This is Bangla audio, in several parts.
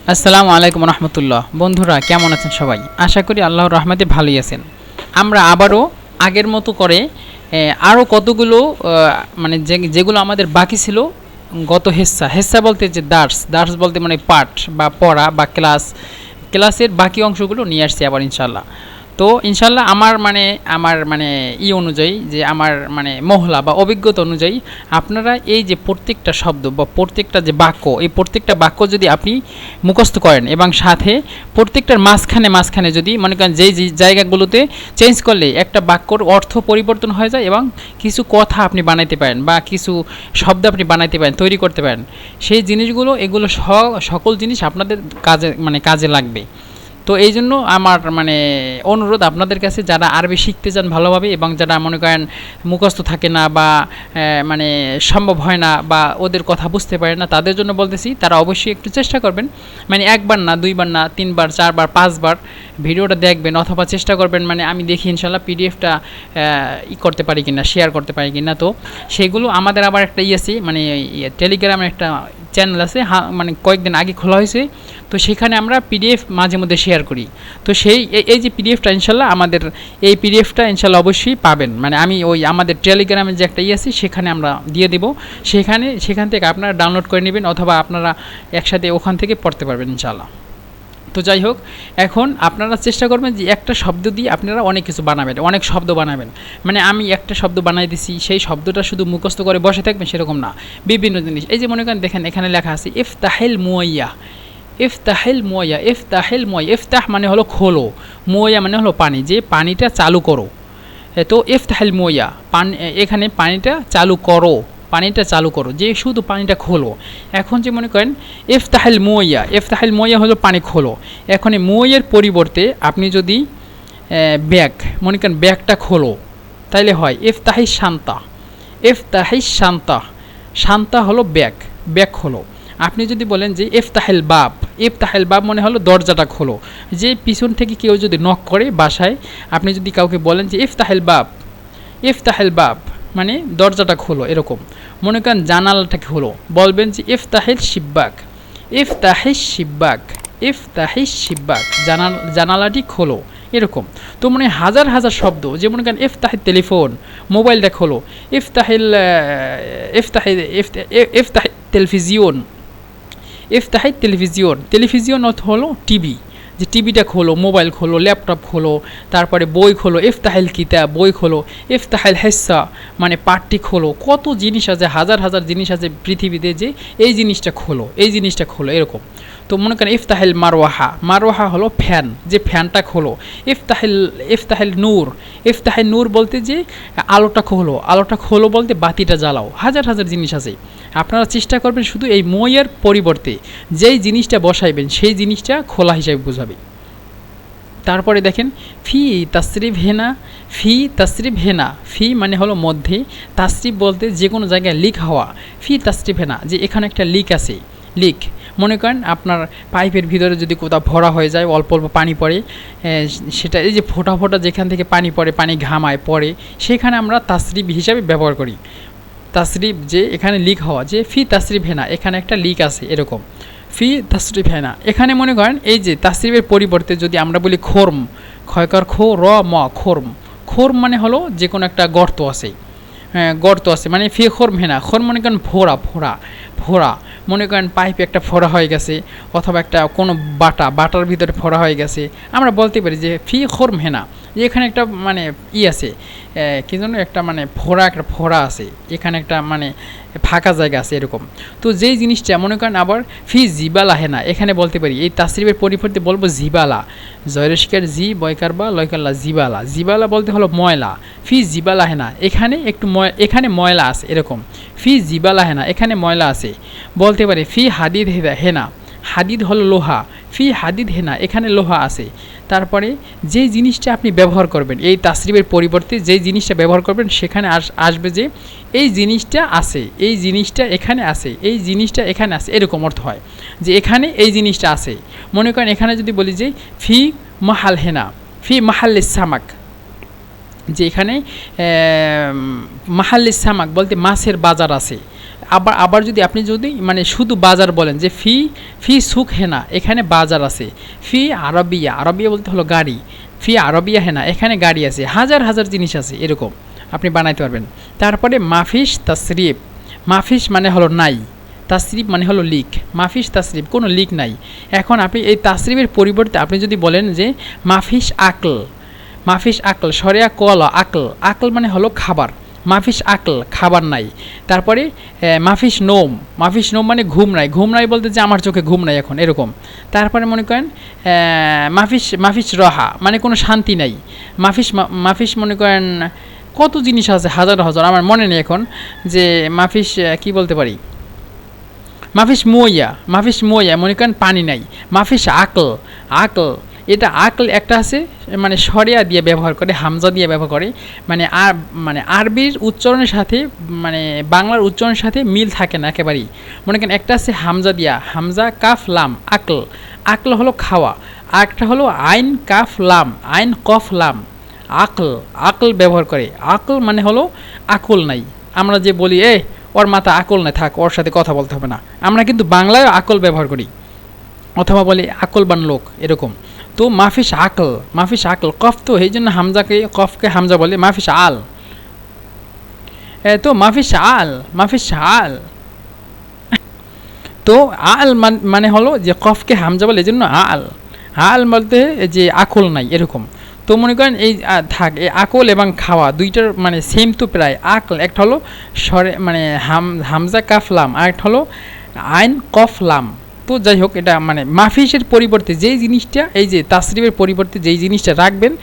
আসসালামু আলাইকুম রহমতুল্লাহ। বন্ধুরা কেমন আছেন সবাই? আশা করি আল্লাহর রহমতে ভালোই আছেন। আমরা আবারও আগের মতো করে আরও কতগুলো মানে যেগুলো আমাদের বাকি ছিল গত হেস্সা বলতে যে দার্স বলতে মানে পাঠ বা পড়া বা ক্লাসের বাকি অংশগুলো নিয়ে আসছি আবার ইনশাল্লাহ। তো ইনশাল্লাহ আমার অনুযায়ী যে আমার মানে মহলা বা অভিজ্ঞতা অনুযায়ী আপনারা এই যে প্রত্যেকটা শব্দ বা প্রত্যেকটা যে বাক্য, এই প্রত্যেকটা বাক্য যদি আপনি মুখস্থ করেন এবং সাথে প্রত্যেকটার মাঝখানে যদি মনে করেন যেই জায়গাগুলোতে চেঞ্জ করলে একটা বাক্যর অর্থ পরিবর্তন হয়ে যায় এবং কিছু কথা আপনি বানাইতে পারেন বা কিছু শব্দ আপনি বানাইতে পারেন, তৈরি করতে পারেন, সেই জিনিসগুলো এগুলো সকল জিনিস আপনাদের কাজে লাগবে। তো এই জন্য আমার অনুরোধ আপনাদের কাছে, যারা আরবি শিখতে চান ভালোভাবে এবং যারা মনে করেন মুখস্থ থাকে না বা মানে সম্ভব হয় না বা ওদের কথা বুঝতে পারে না, তাদের জন্য বলতেছি তারা অবশ্যই একটু চেষ্টা করবেন, মানে একবার না, দুইবার না, তিনবার, চারবার, পাঁচবার ভিডিওটা দেখবেন অথবা চেষ্টা করবেন, মানে আমি দেখি ইনশাল্লাহ পিডিএফটা করতে পারি কিনা, শেয়ার করতে পারি কিনা। তো সেগুলো আমাদের আবার একটা আছে, মানে টেলিগ্রামের একটা চ্যানেল আছে, মানে কয়েকদিন আগে খোলা হয়েছে। তো সেখানে আমরা পিডিএফ মাঝে মধ্যে শেয়ার করি। তো এই যে পিডিএফটা ইনশাল্লাহ এই পিডিএফটা ইনশাল্লাহ অবশ্যই পাবেন, মানে আমি ওই আমাদের টেলিগ্রামের যে একটা আছে সেখানে আমরা দিয়ে দেবো। সেখান থেকে আপনারা ডাউনলোড করে নেবেন অথবা আপনারা একসাথে ওখান থেকে পড়তে পারবেন ইনশাল্লাহ। তো যাই হোক, এখন আপনারা চেষ্টা করবেন যে একটা শব্দ দিয়ে আপনারা অনেক কিছু বানাবেন, অনেক শব্দ বানাবেন। মানে আমি একটা শব্দ বানাই দিছি, সেই শব্দটা শুধু মুখস্থ করে বসে থাকবেন সেরকম না, বিভিন্ন জিনিস। এই যে মনে করেন দেখেন এখানে লেখা আছে ইফতাহিল মুয়াইয়া, ইফতাহ মানে হলো খোলো, মুয়াইয়া মানে হলো পানি, যে পানিটা চালু করো। তো ইফতাহিল মুয়াইয়া, এখানে পানিটা চালু করো, যে শুধু পানিটা খোলো। এখন যে মনে করেন ইফতাহিল মুয়াইয়া হলো পানি খোলো। এখন এই মুয়াইয়ের পরিবর্তে আপনি যদি মনে করেন ব্যাগটা খোলো, তাইলে হয় ইফতাহিস শান্তা হলো ব্যাগ খোলো। আপনি যদি বলেন যে ইফতাহিল বাব মনে হলো দরজাটা খোলো, যে পিছন থেকে কেউ যদি নক করে বাসায়, আপনি যদি কাউকে বলেন যে ইফতাহিল বাব মানে দরজাটা খোলো, এরকম। মনে করেন জানালাটা খোলো, বলবেন যে ইফতাহিল শিব্বাক, জানালাটি খোলো, এরকম। তো মানে হাজার হাজার শব্দ, যে মনে করেন ইফতাহিল টেলিফোন, মোবাইলটা খোলো, ইফতাহিল টেলিভিশন অর্থ হলো টিভি, যে টিভিটা খোলো, মোবাইল খোলো, ল্যাপটপ খোলো, তারপরে বই খোলো, ইফতাহিল কিতাব, বই খোলো, ইফতাহিল হেসা মানে পাঠটি খোলো। কত জিনিস আছে, হাজার হাজার জিনিস আছে পৃথিবীতে, যে এই জিনিসটা খোলো, এরকম। তো মনে করেন ইফতাহিল মারওয়াহা হলো ফ্যান, যে ফ্যানটা খোলো। ইফতাহিল নূর বলতে যে আলোটা খোলো বলতে বাতিটা জ্বালাও। হাজার হাজার জিনিস আছে। আপনারা চেষ্টা করবেন শুধু এই মুয়াইয়ার পরিবর্তে যেই জিনিসটা বসাইবেন সেই জিনিসটা খোলা হিসাবে বোঝাবে। তারপরে দেখেন ফি তাসরিফ হেনা, ফি মানে হলো মধ্যে, তাসরিফ বলতে যে কোনো জায়গায় লিক হওয়া। ফি তাসরিফ হেনা, যে এখানে একটা লিক আছে, মনে করেন আপনার পাইপের ভিতরে যদি কোথাও ভরা হয়ে যায়, অল্প অল্প পানি পড়ে, সেটা এই যে ফোঁটা যেখান থেকে পানি পড়ে, পানি ঘামায় পড়ে, সেখানে আমরা তাসরিফ হিসাবে ব্যবহার করি। তাসরিফ যে এখানে লিক হওয়া, যে ফি তাসরিফ হেনা, এখানে একটা লিক আছে, এরকম। ফি তাসরিফ হেনা, এখানে মনে করেন এই যে তাসরিফের পরিবর্তে যদি আমরা বলি খোরম, ক্ষয়কার খো র ম, খোরম মানে হলো যে কোনো একটা গর্ত আছে, মানে ফি খোরম হেনা, খোর মনে করেন ফোড়া, মনে করেন পাইপে একটা ফোড়া হয়ে গেছে অথবা একটা কোনো বাটার ভিতরে ফোড়া হয়ে গেছে, আমরা বলতে পারি যে ফি খোরম হেনা, যে এখানে একটা মানে আছে, কি জন্য একটা মানে একটা ফোড়া আছে, এখানে একটা মানে ফাঁকা জায়গা আছে, এরকম। তো যেই জিনিসটা মনে করেন আবার ফি জিবালা হেনা, এখানে বলতে পারি এই তাসরিফের পরিবর্তে বলবো জিবালা, জয়রশিকার জি বয়কার বা লয়কাল্লা, জিবালা বলতে হলো ময়লা। ফি জিবালা হেনা, এখানে ময়লা আছে, এরকম। ফি জিবালা হেনা, এখানে ময়লা আছে। বলতে পারি ফি হাদিদ হেনা, হাদিদ হলো লোহা, ফি হাদিদ হেনা, এখানে লোহা আছে। তারপরে যেই জিনিসটা আপনি ব্যবহার করবেন, এই তাসরিফের পরিবর্তে যেই জিনিসটা ব্যবহার করবেন, সেখানে আসবে যে এই জিনিসটা আছে, এই জিনিসটা এখানে আছে, এই জিনিসটা এখানে আছে, এরকম অর্থ হয় যে এখানে এই জিনিসটা আছে। মনে করেন এখানে যদি বলি যে ফি মাহাল হেনা, ফি মাহাল্লিস সামাক, যে এখানে মাহাল্লিস সামাক বলতে মাছের বাজার আছে, আবার যদি আপনি যদি মানে শুধু বাজার বলেন যে ফি সুক হেনা, এখানে বাজার আছে। ফি আরবিয়া, আরবিয়া বলতে হলো গাড়ি। ফি আরবিয়া হেনা, এখানে গাড়ি আছে। হাজার হাজার জিনিস আছে, এরকম আপনি বানাইতে পারবেন। তারপরে মাফিস তাসরিফ, মাফিস মানে হলো নাই, তাসরিফ মানে হলো লিক। মাফিস তাসরিফ, কোনো লিক নাই। এখন আপনি এই তাসরিফের পরিবর্তে আপনি যদি বলেন যে মাফিস আকল, মাফিস আকল, সরেয়া কল আকল, আকল মানে হলো খাবার। মাফিস আকল, খাবার নাই। তারপরে মাফিস নোম, মাফিস নোম মানে ঘুম নাই। ঘুম নাই বলতে যে আমার চোখে ঘুম নাই এখন, এরকম। তারপরে মনে করেন মাফিস রহা, মানে কোনো শান্তি নাই। মাফিস মনে করেন কত জিনিস আছে, হাজার হাজার, আমার মনে নেই এখন যে মাফিস কি বলতে পারি। মাফিস মুইয়া, মাফিস মুইয়া মনে করেন পানি নাই। মাফিস আকল, আকল, এটা আকল একটা আছে, মানে সরিয়া দিয়ে ব্যবহার করে, হামজা দিয়ে ব্যবহার করে, মানে আরবির উচ্চারণের সাথে মানে বাংলার উচ্চারণের সাথে মিল থাকে না একেবারেই। মনে করেন একটা আছে হামজা দিয়া, হামজা কাফ লাম আকল, আকল হলো খাওয়া। আর একটা হলো আইন কাফ লাম, আইন কফ লাম, আকল, আকল ব্যবহার করে। আকল মানে হলো আকল নাই। আমরা যে বলি ওর মাথা আকল নাই, থাক, ওর সাথে কথা বলতে হবে না, আমরা কিন্তু বাংলায় আকল ব্যবহার করি, অথবা বলি আকলবান লোক, এরকম। তো মাফিস আকল, মাফিস আকল, কফ তো এই জন্য হামজাকে, কফকে হামজা বলে। মাফিস আল, তো মাফিস আল, মাফিস আল, তো আল মানে হলো যে কফকে হামজা বলে, এই জন্য আল, আল বলতে যে আকল নাই, এরকম। তো মনে করেন এই থাক, এই আকল এবং খাওয়া দুইটার মানে সেম তো প্রায়। আকল একটা হলো সরে মানে হামজা কাফলাম, আর একটা হলো আইন কফলাম। তো যাই হোক, এটা মানে মাফিসের পরিবর্তে যেই জিনিসটা, এই যে তাসরিফের পরিবর্তে যেই জিনিসটা রাখবেন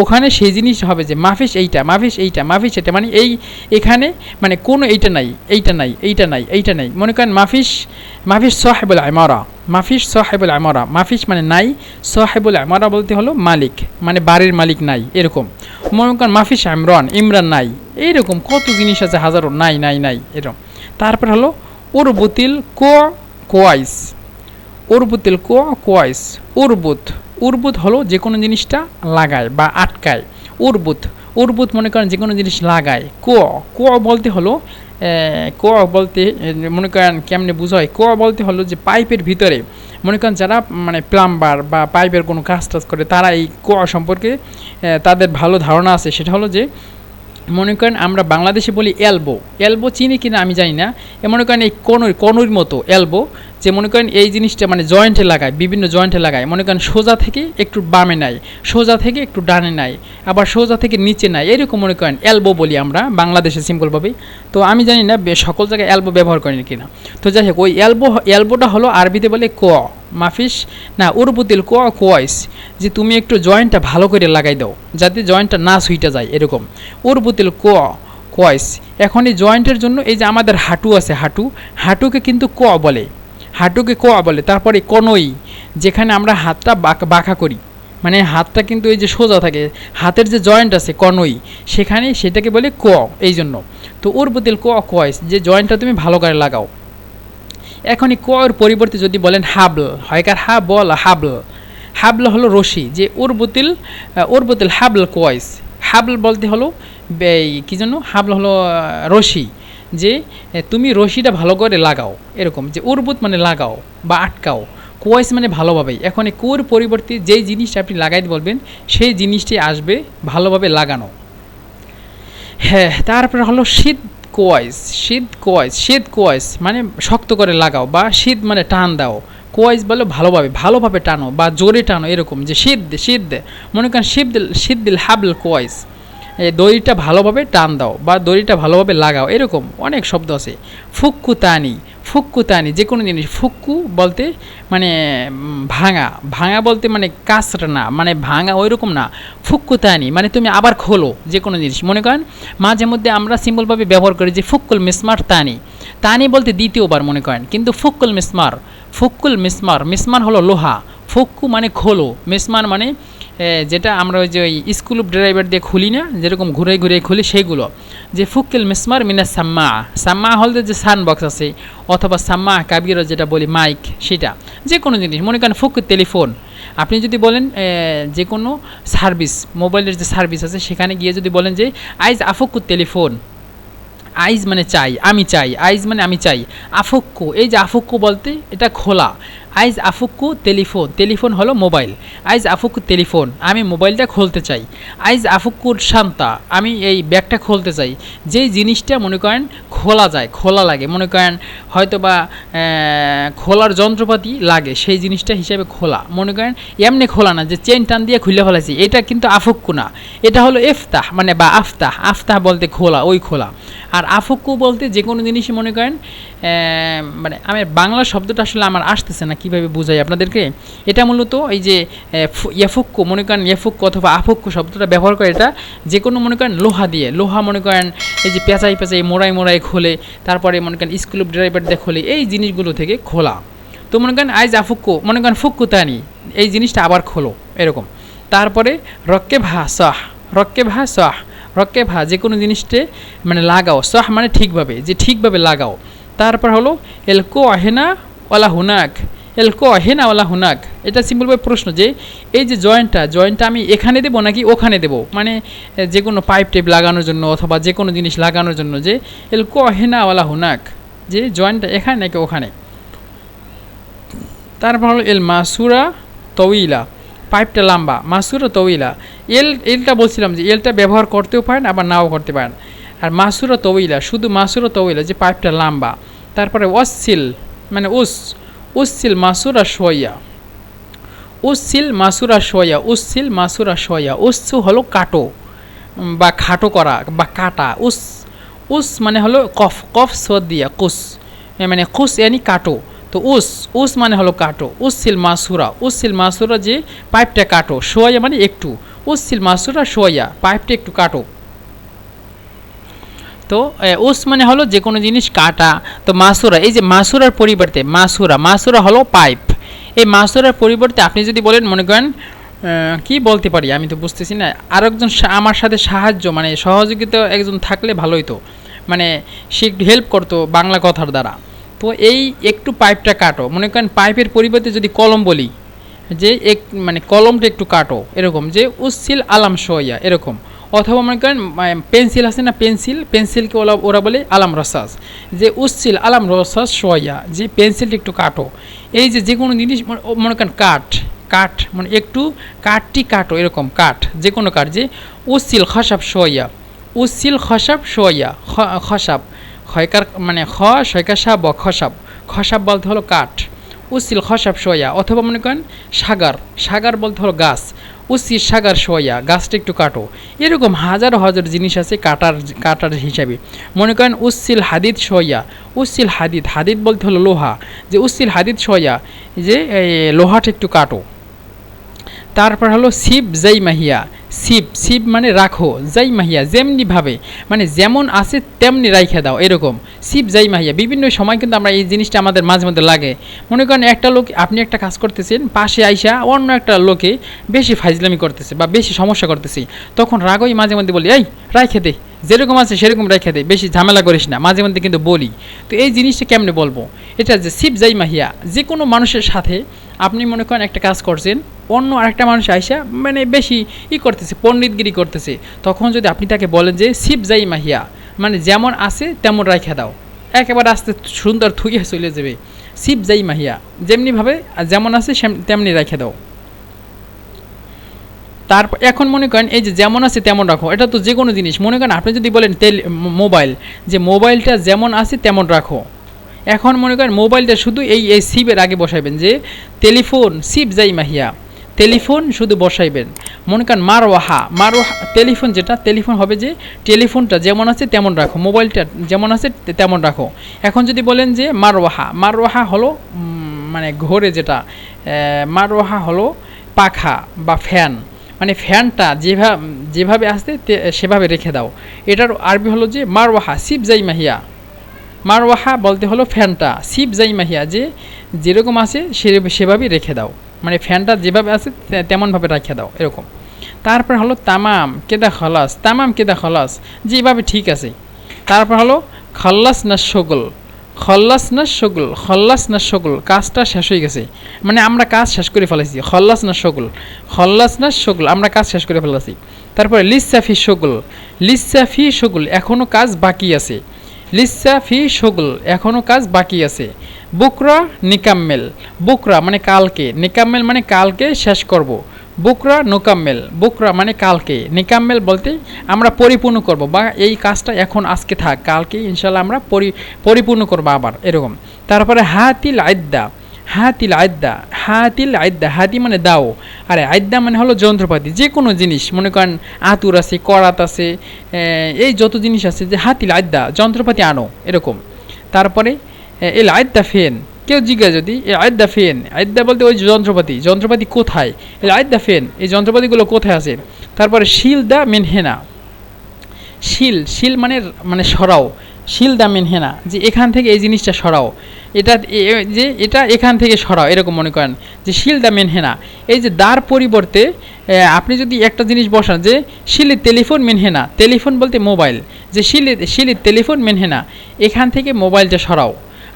ওখানে সেই জিনিস হবে যে মাফিস এইটা, মাফিস এইটা, মাফিস এটা, মানে এই এখানে মানে কোনো এইটা নাই, এইটা নাই, এইটা নাই, এইটা নাই। মনে করেন মাফিস, মাফিস সাহেবুল আমারা, মাফিস সাহেবুল আমারা, মাফিস মানে নাই, সাহেবুল আমারা বলতে হলো মালিক, মানে বাড়ির মালিক নাই, এরকম। মনে করেন মাফিস ইমরান, ইমরান নাই, এইরকম কত জিনিস আছে, হাজারো, নাই নাই নাই, এরকম। তারপর হলো উরবুতিল কোয়াইস, উরবুতিল কোয়াইস, উরবুত, উরবুত হলো যে কোনো জিনিসটা লাগায় বা আটকায়, উরবুত, উরবুত মনে করেন যে কোনো জিনিস লাগায়। বলতে হলো বলতে মনে করেন কেমনে বোঝায়, বলতে হলো যে পাইপের ভিতরে, মনে করেন যারা মানে প্লাম্বার বা পাইপের কোনো কাজ টাজ করে তারা এই সম্পর্কে তাদের ভালো ধারণা আছে। সেটা হলো যে মনে করেন আমরা বাংলাদেশে বলি এলবো, এলবো চিনি কিনা আমি জানি না। মনে করেন এই কনুর মতো এলবো, যে মনে করেন এই জিনিসটা মানে জয়েন্টে লাগায়, বিভিন্ন জয়েন্টে লাগায়। মনে করেন সোজা থেকে একটু বামে নাই, সোজা থেকে একটু ডানে নাই, আবার সোজা থেকে নিচে নাই, এরকম মনে করেন এলবো বলি আমরা বাংলাদেশে সিম্পলভাবে। তো আমি জানি না সকল জায়গায় এলবো ব্যবহার করেন কিনা। তো যাই হোক, ওই এলবোটা হলো আরবিতে বলে মাফিস না উরবুতিল কোয়াইস, যে তুমি একটু জয়েন্টটা ভালো করে লাগাই দাও যাতে জয়েন্টটা না সুইটা যায়, এরকম। উরবুতিল কোয়াইস। এখন এই জয়েন্টের জন্য এই যে আমাদের হাঁটু আছে, হাঁটুকে কিন্তু বলে, হাঁটুকে বলে। তারপরে কনই, যেখানে আমরা হাতটা বাঁকা করি, মানে হাতটা কিন্তু এই যে সোজা থাকে, হাতের যে জয়েন্ট আছে কনই, সেখানে সেটাকে বলে এই জন্য। তো উরবুতিল কোয়াইস, যে জয়েন্টটা তুমি ভালো করে লাগাও। এখন এই এর পরিবর্তে যদি বলেন হাবল, হয়কার হাবল হলো রশি, যে উরবুতিল হাবল কোয়াইস, হাবল বলতে হলো কি জন্য, হাবল হলো রশি, যে তুমি রশিটা ভালো করে লাগাও, এরকম। যে উরবুত মানে লাগাও বা আটকাও, কোয়াইস মানে ভালোভাবে। এখন এই কোর পরিবর্তে যেই জিনিসটা আপনি লাগাইতে বলবেন সেই জিনিসটি আসবে ভালোভাবে লাগানো। হ্যাঁ, তারপরে হলো শীত কোয়াইস মানে শক্ত করে লাগাও, বা শীত মানে টান দাও। কোয়াইস বলে ভালোভাবে টানো বা জোরে টানো, এরকম। যে শীত মনে করেন শীদ্দিল হাবল কোয়াইস, এই দড়িটা ভালোভাবে টান দাও বা দড়িটা ভালোভাবে লাগাও, এরকম অনেক শব্দ আছে। ফুক্কুতানি, যে কোনো জিনিস। ফুক্কু বলতে মানে ভাঙা বলতে মানে কাঁচরা না, মানে ভাঙা ওই রকম না। ফুক্কুতানি মানে তুমি আবার খোলো যে কোনো জিনিস। মনে করেন মাঝে মধ্যে আমরা সিম্পলভাবে ব্যবহার করি যে ফুক্কুল মিসমার তানি বলতে দ্বিতীয়বার মনে করেন, কিন্তু ফুক্কুল মিসমার হলো লোহা। ফুক্কু মানে খোলো, মিসমার মানে যেটা আমরা ওই যে ওই স্কুল ড্রাইভার দিয়ে খুলি না, যেরকম ঘুরে খুলি সেইগুলো। যে ফুক্কিল মিসমার মিনা সাম্মা হলতে যে সান বক্স আছে, অথবা সাম্মা কাবির যেটা বলি মাইক, সেটা যে কোনো জিনিস। মনে করেন ফুক টেলিফোন, আপনি যদি বলেন যে কোনো সার্ভিস, মোবাইলের যে সার্ভিস আছে সেখানে গিয়ে যদি বলেন যে আইজ আফুক্কু টেলিফোন, আইজ মানে চাই, আমি চাই, আইজ মানে আমি চাই। আফক্কু, এই যে আফক্কু বলতে এটা খোলা। আইজ আফক্কু টেলিফোন, টেলিফোন হলো মোবাইল। আইজ আফক্কু টেলিফোন, আমি মোবাইলটা খুলতে চাই। আইজ আফক্কুর শান্তা, আমি এই ব্যাগটা খুলতে চাই। যেই জিনিসটা মনে করেন খোলা যায়, খোলা লাগে, মনে করেন হয়তো বা খোলার যন্ত্রপাতি লাগে, সেই জিনিসটা হিসাবে খোলা। মনে করেন এমনি খোলা না যে চেন টান দিয়ে খুলে ফেলাইছি, এটা কিন্তু আফক্কু না, এটা হলো ইফতাহ মানে বা আফতাহ। আফতাহ বলতে খোলা, ওই খোলা। আর আফক্কু বলতে যে কোনো জিনিসই মনে করেন মানে আমি বাংলা শব্দটা আসলে আমার আসতেছে না কীভাবে বোঝাই আপনাদেরকে। এটা মূলত এই যে ইয়াফুক্কু, মনে করেন ইয়াফুক্কু অথবা আফক্কু শব্দটা ব্যবহার করে, এটা যে কোনো মনে করেন লোহা দিয়ে, লোহা মনে করেন এই যে পেঁচাই পেঁচাই মোড়াই মোড়াই খোলে, তারপরে মনে করেন স্ক্রু ড্রাইভার দিয়ে খোলে, এই জিনিসগুলো থেকে খোলা। তো মনে করেন আইজ আফুক্কু, মনে করেন ফুক্কু তানি, এই জিনিসটা আবার খোলো, এরকম। তারপরে রক্কে ভা সাহ, রক্কে ভা সাহ, রক্কে ভা যে কোনো জিনিসটা মানে লাগাও, সাহ মানে ঠিকভাবে, যে ঠিকভাবে লাগাও। তারপর হলো এলকো আহেনা ওয়ালা হুনাক, এলকো আহেনা ওয়ালা হুনাক, এটা সিম্পলভাবে প্রশ্ন যে এই যে জয়েন্টটা আমি এখানে দেবো নাকি ওখানে দেবো, মানে যে কোনো পাইপ টেপ লাগানোর জন্য অথবা যে কোনো জিনিস লাগানোর জন্য, যে এলকো আহেনা ওয়ালা হুনাক, যে জয়েন্টটা এখানে নাকি ওখানে। তারপর হলো এল মাসুরা তউইলা, পাইপটা লম্বা, মাসুরা তউইলা। এলটা বলছিলাম যে এলটা ব্যবহার করতেও পারেন আবার নাও করতে পারেন। আর মাসুরা তউইলা, শুধু মাসুরা তউইলা, যে পাইপটা লম্বা। তারপরে ওয়াসিল মানে উসিল মাসুরা শোয়া, উসিল মাসুরা শোয়া, উসিল মাসুরা শোয়া। উসু হলো কাটো বা খাটো করা বা কাটা। উস মানে হলো কফ, কফ সদ দিয়া কুস, মানে কুস ইয়ানি কাটো। তো উস মানে হলো কাটো। উসিল মাসুরা, উসিল মাসুরা যে পাইপটা কাটো, শোয়া মানে একটু, উসিল মাসুরা শোয়া, পাইপটা একটু কাটো। তো উস মানে হলো যে কোনো জিনিস কাটা। তো মাসুরা, এই যে মাসুরার পরিবর্তে মাসুরা হলো পাইপ। এই মাসুরার পরিবর্তে আপনি যদি বলেন, মনে করেন কি বলতে পারি আমি তো বুঝতেছি না, আরেকজন আমার সাথে সাহায্য মানে সহযোগিতা একজন থাকলে ভালোই, তো মানে সে একটু হেল্প করতো বাংলা কথার দ্বারা। তো এই একটু পাইপটা কাটো, মনে করেন পাইপের পরিবর্তে যদি কলম বলি, যে মানে কলমটা একটু কাটো, এরকম, যে উসিল আলাম শোয়া, এরকম। অথবা মনে করেন পেন্সিল আছে না, পেন্সিলকে ওরা বলে আলাম রসাস, যে উসিল আলাম রসাস শোয়া, যে পেন্সিলটা একটু কাটো। এই যে কোনো জিনিস মনে করেন কাঠ মানে একটু কাঠটি কাটো, এরকম কাঠ, যে কোনো কাঠ, যে উসিল খসাব শোয়া, উসিল খসাব শোয়া, খসাব খয়কার মানে খ শয়কার সাব খসাব বলতে হলো কাঠ, উসিল খসাব শোয়া। অথবা মনে করেন সাগার বলতে হলো গাছ, উসিল সাগার শোয়া, গাছটা একটু কাটো। এরকম হাজার জিনিস আছে কাটার হিসাবে। মনে করেন উসিল হাদিদ শোয়া, উসিল হাদিদ বলতে হলো লোহা, যে উসিল হাদিদ শোয়া, যে লোহাটা একটু কাটো। তারপর হলো সিব জাই মাহিয়া, সিব মানে রাখো, জাই মাহিয়া যেমনিভাবে, মানে যেমন আছে তেমনি রাইখা দাও, এরকম সিব জাই মাহিয়া। বিভিন্ন সময় কিন্তু আমরা এই জিনিসটা আমাদের মাঝে মধ্যে লাগে। মনে করেন একটা লোক, আপনি একটা কাজ করতেছেন, পাশে আইসা অন্য একটা লোকে বেশি ফাইজলামি করতেছে বা বেশি সমস্যা করতেছে, তখন রাগই মাঝে মধ্যে বলি, এই রাইখে দে, যেরকম আছে সেরকম রেখে দে, বেশি ঝামেলা করিস না, মাঝে মধ্যে কিন্তু বলি। তো এই জিনিসটা কেমনে বলবো, এটা যে সিব জাই মাহিয়া, যে কোনো মানুষের সাথে আপনি মনে করেন একটা কাজ করছেন, অন্য আরেকটা মানুষ আইসা মানে বেশি করতেছে, পণ্ডিতগিরি করতেছে, তখন যদি আপনি তাকে বলেন যে সিব জাই মাহিয়া, মানে যেমন আছে তেমন রাইখা দাও, একেবারে আস্তে সুন্দর থুইয়া চলে যাবে। সিব জাই মাহিয়া যেমনিভাবে যেমন আছে তেমনি রেখে দাও। তারপর এখন মনে করেন এই যে যেমন আছে তেমন রাখো, এটা তো যে কোনো জিনিস। মনে করেন আপনি যদি বলেন মোবাইল, যে মোবাইলটা যেমন আছে তেমন রাখো, এখন মনে করেন মোবাইলটা শুধু এই সিবের আগে বসাইবেন, যে টেলিফোন সিব জাই মাহিয়া, টেলিফোন শুধু বসাইবেন। মনে করেন মারওয়াহা, টেলিফোন যেটা, টেলিফোন হবে যে টেলিফোনটা যেমন আছে তেমন রাখো, মোবাইলটা যেমন আছে তেমন রাখো। এখন যদি বলেন যে মারওয়াহা হলো মানে ঘোরে, যেটা মারওয়াহা হলো পাখা বা ফ্যান, মানে ফ্যানটা যেভাবে আসতে সেভাবে রেখে দাও। এটার আরবি হলো যে মারওয়াহা সিব জাই মাহিয়া। মারওয়াহা বলতে হলো ফ্যানটা, সিব জাই মাহিয়া যে যেরকম আছে সেভাবেই রেখে দাও, মানে ফ্যানটা যেভাবে আছে তেমনভাবে রেখে দাও, এরকম। তারপর হলো তামাম কেদা খলাস, যেভাবে ঠিক আছে। তারপর হলো খল্লাস না শগুল, কাজটা শেষ হয়ে গেছে, মানে আমরা কাজ শেষ করে ফেলেছি। খল্লাস না শগুল, আমরা কাজ শেষ করে ফেলেছি। তারপরে লিসাফি শগুল, এখনও কাজ বাকি আছে। লিসা ফি শগুল, এখনও কাজ বাকি আছে। বুকরা নিকাম্মেল, বুকরা মানে কালকে, নিকাম্মেল মানে কালকে শেষ করব। বুকরা নোকাম্মেল, বুকরা মানে কালকে, নিকাম্মেল বলতে আমরা পরিপূর্ণ করব, বা এই কাজটা এখন আজকে থাক, কালকে ইনশাল্লাহ আমরা পরিপূর্ণ করবো আবার, এরকম। তারপরে হাতিল আইদ্দা, হাতিল আইদ্দা, হাতিল আইদ্দা, হাতি মানে দাও, আর আইদ্দা মানে হলো যন্ত্রপাতি, যে কোনো জিনিস, মনে করেন আতুর আছে, করাত আছে, এই যত জিনিস আছে, যে হাতিল আইদ্দা যন্ত্রপাতি আনো, এরকম। তারপরে এল আইদ্দা ফেন, কেউ জিজ্ঞাসা যদি এ আইদ্দা ফেন, আইদ্দা বলতে ওই যন্ত্রপাতি, যন্ত্রপাতি কোথায়, এল আইদ্দা ফেন, এই যন্ত্রপাতিগুলো কোথায় আছে। তারপরে শিল দা মেনহেনা, শিল, শিল মানে মানে সরাও, শিল দা মেনহেনা, যে এখান থেকে এই জিনিসটা সরাও, এটা যে এটা এখান থেকে সরাও, এরকম মনে করেন যে শিল দা মেনহেনা। এই যে দার পরিবর্তে আপনি যদি একটা জিনিস বসান যে শিলি টেলিফোন মেনহেনা, টেলিফোন বলতে মোবাইল, যে শিলি টেলিফোন মেনহেনা, এখান থেকে মোবাইলটা সরাও।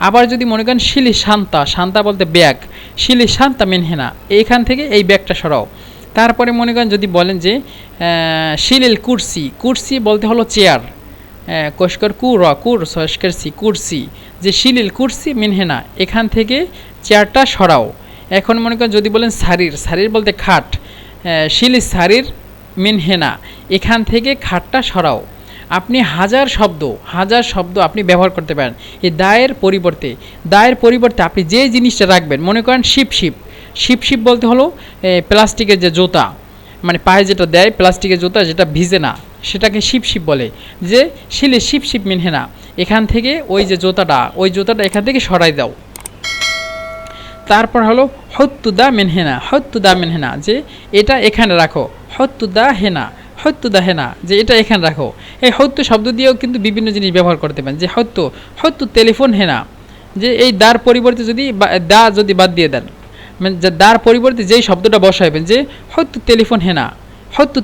আবার যদি মনে করেন শিলি শান্তা, শান্তা বলতে ব্যাগ, শিলি শান্তা মেনহেনা, এইখান থেকে এই ব্যাগটা সরাও। তারপরে মনে করেন যদি বলেন যে শিলিল কুরসি, কুরসি বলতে হলো চেয়ার, কষ্কর কুর সস্কর সি কুরসি, যে শিলিল কুরসি মিনহেনা, এখান থেকে চেয়ারটা সরাও। এখন মনে করেন যদি বলেন শারীর, শারীর বলতে খাট, শিলি শারীর মিনহেনা, এখান থেকে খাটটা সরাও। আপনি হাজার শব্দ আপনি ব্যবহার করতে পারেন এই দায়ের পরিবর্তে। দায়ের পরিবর্তে আপনি যে জিনিসটা রাখবেন, মনে করেন শিপ বলতে হলো প্লাস্টিকের যে জুতা, মানে পায়ে যেটা দেয় প্লাস্টিকের জুতা, যেটা ভিজে না, সেটাকে শিপ বলে, যে শিলে শিপ মিনহেনা, এখান থেকে ওই যে জুতাটা, ওই জুতাটা এখান থেকে সরাই দাও। তারপর হলো হত্তুদা মেনহেনা, যে এটা এখানে রাখো, হত্তুদা হেনা, যে এটা এখানে রাখো। এই হত্যু শব্দ দিয়েও কিন্তু বিভিন্ন জিনিস ব্যবহার করতে পারেন, যে হত্যু টেলিফোন হেনা, যে এই দার পরিবর্তে যদি যদি বাদ দিয়ে দেন, মানে দার পরিবর্তে যেই শব্দটা বসাইবেন, যে হত্যু টেলিফোন হেনা, হত্যু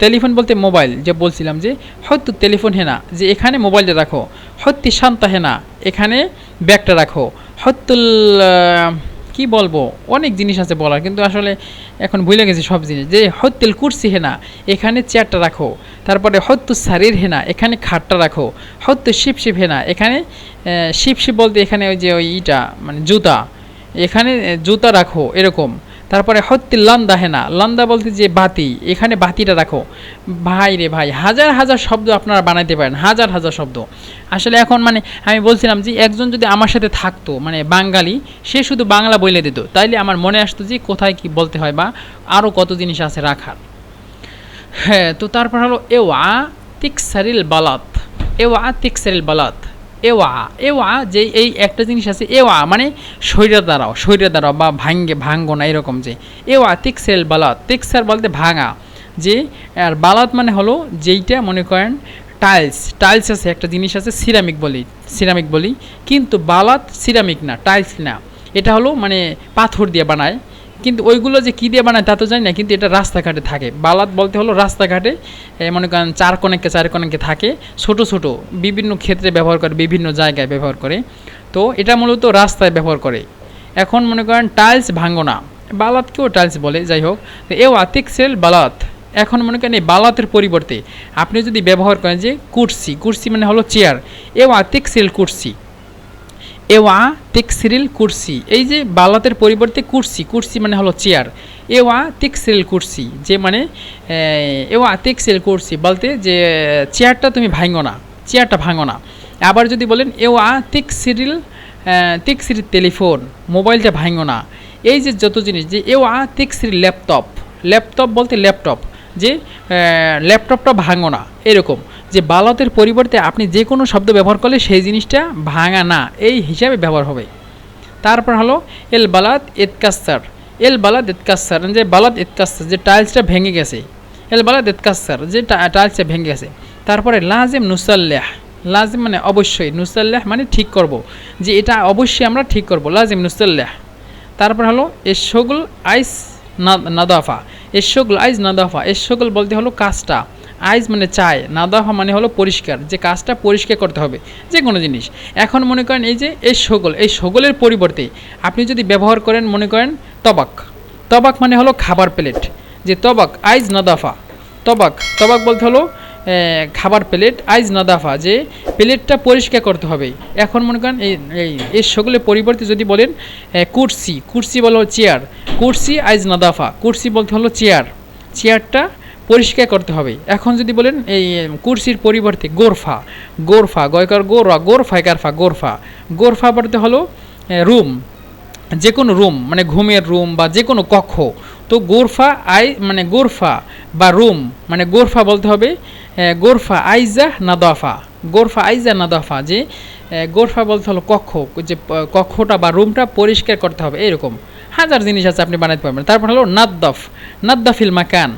টেলিফোন বলতে মোবাইল, যে বলছিলাম যে হত্যু টেলিফোন হেনা, যে এখানে মোবাইলটা রাখো। হত্যি শান্তা হেনা, এখানে ব্যাগটা রাখো। হত্যুল কি বলবো, অনেক জিনিস আছে বলার, কিন্তু আসলে এখন ভুলে গেছি সব জিনিস। যে হত্যুল কুরসি হেনা, এখানে চেয়ারটা রাখো। তারপরে হত্যু শারীর হেনা, এখানে খাটটা রাখো। হত্যু শিপ হেনা, এখানে শিপ বলতে এখানে ওই যে ওই ইটা মানে জুতা, এখানে জুতা রাখো, এরকম। তারপরে হত্যি লন্দা হেনা, লন্দা বলতে যে বাতি, এখানে বাতিটা রাখো। ভাই রে ভাই, হাজার শব্দ আপনারা বানাইতে পারেন, হাজার শব্দ। আসলে এখন মানে আমি বলছিলাম যে একজন যদি আমার সাথে থাকতো, মানে বাঙালি, সে শুধু বাংলা বলে দিত, তাইলে আমার মনে আসতো যে কোথায় কি বলতে হয়, বা আরও কত জিনিস আছে রাখার। হ্যাঁ, তো তারপর হলো এওয়া তিকসারিল বালাত, এওয়া যে এই একটা জিনিস আছে, এওয়া মানে শরীরে দাঁড়াও বা ভাঙ্গো না, এরকম। যে এওয়া তিকসারিল বালাত, তিকসার বলতে ভাঙা, যে আর বালাত মানে হলো যেইটা মনে করেন টাইলস আছে, একটা জিনিস আছে সিরামিক বলি, কিন্তু বালাত সিরামিক না, টাইলস না, এটা হলো মানে পাথর দিয়ে বানায়, কিন্তু ওইগুলো যে কী দিয়ে বানায় তা তো জানি না, কিন্তু এটা রাস্তাঘাটে থাকে। বালাত বলতে হলো রাস্তাঘাটে মনে করেন চার কোণে থাকে, ছোট বিভিন্ন ক্ষেত্রে ব্যবহার করে, বিভিন্ন জায়গায় ব্যবহার করে, তো এটা মূলত রাস্তায় ব্যবহার করে। এখন মনে করেন টাইলস ভাঙ্গনা, বালাতকেও টাইলস বলে, যাই হোক। এও আতিকসেল বালাত, এখন মনে করেন এই বালাতের পরিবর্তে আপনি যদি ব্যবহার করেন যে কুরসি মানে হলো চেয়ার, এও আতিকসেল কুরসি, এই যে বালাতের পরিবর্তে কুরসি মানে হলো চেয়ার, এওয়া তিকসিরিল কুরসি, যে মানে এওয়া তিকসিরিল কুরসি বলতে যে চেয়ারটা তুমি চেয়ারটা ভাঙো না। আবার যদি বলেন এওয়া তিকসিরিল টেলিফোন, মোবাইলটা ভাঙো না। এই যে যত জিনিস, যে এওয়া তিকসিরিল ল্যাপটপ বলতে ল্যাপটপ, যে ল্যাপটপটা ভাঙো না, এরকম। যে বালাতের পরিবর্তে আপনি যে কোনো শব্দ ব্যবহার করলে সেই জিনিসটা ভাঙা না এই হিসাবে ব্যবহার হবে। তারপর হলো এল বালাত ইতকাসার, যে বালাত ইতকাসার, যে টাইলসটা ভেঙে গেছে, এল বালাত ইতকাসার, যে টাইলসটা ভেঙে গেছে। তারপরে লাজিম নুসাল্লাহ, লাজিম মানে অবশ্যই, নুসাল্লাহ মানে ঠিক করব, যে এটা অবশ্যই আমরা ঠিক করব, লাজিম নুসাল্লাহ। তারপর হলো এশগুল আইস নাদাফা, এশগুল বলতে হলো কাজটা, আইজ মানে চায়, নাদাফা মানে হলো পরিষ্কার, যে কাজটা পরিষ্কার করতে হবে যে কোনো জিনিস। এখন মনে করেন এই যে এই সগলের পরিবর্তে আপনি যদি ব্যবহার করেন মনে করেন তবাক মানে হলো খাবার প্লেট, যে তবাক আইজ নাদাফা, তবাক বলতে হলো খাবার প্লেট আইজ নাদাফা, যে প্লেটটা পরিষ্কার করতে হবে। এখন মনে করেন এই সকলের পরিবর্তে যদি বলেন কুরসি, কুরসি বলো চেয়ার, কুরসি আইজ নাদাফা, কুরসি বলতে হলো চেয়ার, চেয়ারটা পরিষ্কার করতে হবে। এখন যদি বলেন এই কুরসির পরিবর্তে গোরফা, গোরফা গয়কার গোরা, গোরফা কারফা, গোরফা, গোরফা বলতে হলো রুম, যে কোনো রুম মানে ঘুমের রুম বা যে কোনো কক্ষ। তো গোরফা মানে গোরফা বা রুম মানে গোরফা বলতে হবে গোরফা আইজা নাদাফা, গোরফা আইজা নাদাফা, যে গোরফা বলতে হলো কক্ষ, যে কক্ষটা বা রুমটা পরিষ্কার করতে হবে। এরকম হাজার জিনিস আছে আপনি বানাতে পারবেন। তারপর হলো নাদ্দাফ, নাদ্দাফিল মাকান,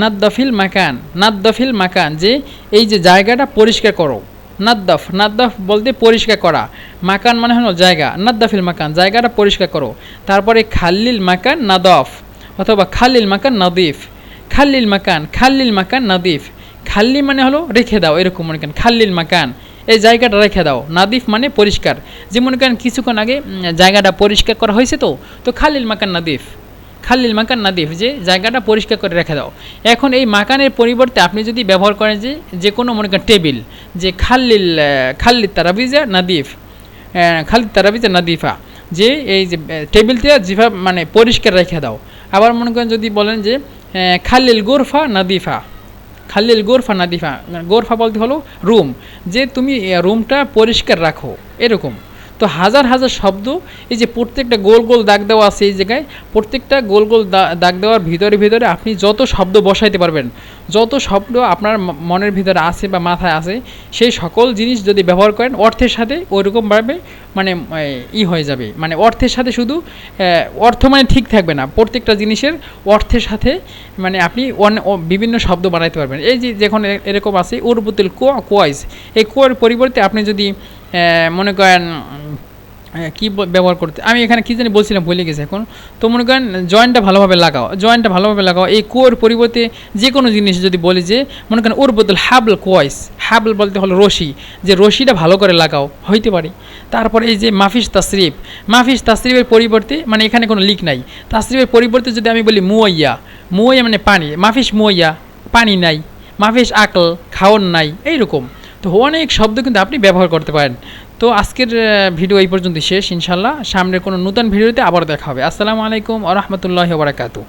নাদ্দাফিল মাকান, নাদ্দাফিল মাকান, যে এই যে জায়গাটা পরিষ্কার করো। নাদ্দাফ, নাদ্দাফ বলতে পরিষ্কার করা, মাকান মানে হলো জায়গা, নাদ্দাফিল মাকান জায়গাটা পরিষ্কার করো। তারপরে খাল্লিল মাকান নাদফ অথবা খাল্লিল মাকান নাদিফ, খাল্লিল মাকান, খাল্লিল মাকান নাদিফ, খাল্লি মানে হলো রেখে দাও, এরকম মনে করেন খাল্লিল মাকান এই জায়গাটা রেখে দাও, নাদিফ মানে পরিষ্কার, যে মনে করেন কিছুক্ষণ আগে জায়গাটা পরিষ্কার করা হয়েছে, তো খাল্লিল মাকান নাদিফ, খাল্লিল মাকান নাদিফ, যে জায়গাটা পরিষ্কার করে রেখে দাও। এখন এই মাকানের পরিবর্তে আপনি যদি ব্যবহার করেন যে কোনো মনে করেন টেবিল, যে খাল্লিল তারাবিজা নাদিফ, খাল্লিল তারাবিজা নাদিফা, যে এই যে টেবিলটা যেভাবে মানে পরিষ্কার রেখে দাও। আবার মনে করেন যদি বলেন যে খাল্লিল গোরফা নাদিফা, খাল্লিল গোরফা নাদিফা, গোরফা বলতে হলো রুম, যে তুমি রুমটা পরিষ্কার রাখো, এরকম। তো হাজার হাজার শব্দ, এই যে প্রত্যেকটা গোল গোল দাগ দেওয়া আছে এই জায়গায়, প্রত্যেকটা গোল গোল দাগ দেওয়ার ভিতরে ভিতরে আপনি যত শব্দ বসাইতে পারবেন, যত শব্দ আপনার মনের ভিতরে আছে বা মাথায় আছে, সেই সকল জিনিস যদি ব্যবহার করেন অর্থের সাথে ওইরকমভাবে মানে হয়ে যাবে, মানে অর্থের সাথে শুধু অর্থ মানে ঠিক থাকবে না, প্রত্যেকটা জিনিসের অর্থের সাথে মানে আপনি বিভিন্ন শব্দ বানাইতে পারবেন। এই যে যখন এরকম আছে উরবুতুল কোয়াইস, এই কোয়ার পরিবর্তে আপনি যদি মনে করেন কি ব্যবহার করতে, আমি এখানে কী জানি বলছিলাম ভুলে গেছি এখন। তো মনে করেন জয়েন্টটা ভালোভাবে লাগাও, জয়েন্টটা ভালোভাবে লাগাও, এই কোর পরিবর্তে যে কোনো জিনিস যদি বলি, যে মনে করেন ওর বদল হাবল কোয়াইস, হাবল বলতে হলো রশি, যে রশিটা ভালো করে লাগাও, হইতে পারে। তারপরে এই যে মাফিস তাসরিফ, মাফিস তাসরিফের পরিবর্তে মানে এখানে কোনো লিক নাই, তাসরিফের পরিবর্তে যদি আমি বলি মুয়াইয়া, মুয়াইয়া মানে পানি, মাফিস মুয়াইয়া পানি নাই, মাফিস আকল খাওয়ান নাই, এইরকম। তো অনেক শব্দ কিন্তু আপনি ব্যবহার করতে পারেন। তো আজকের ভিডিও এই পর্যন্ত শেষ, ইনশাল্লাহ সামনের কোনো নতুন ভিডিওতে আবার দেখা হবে। আসসালামু আলাইকুম ওয়া রাহমাতুল্লাহি ওয়া বারাকাতুহু।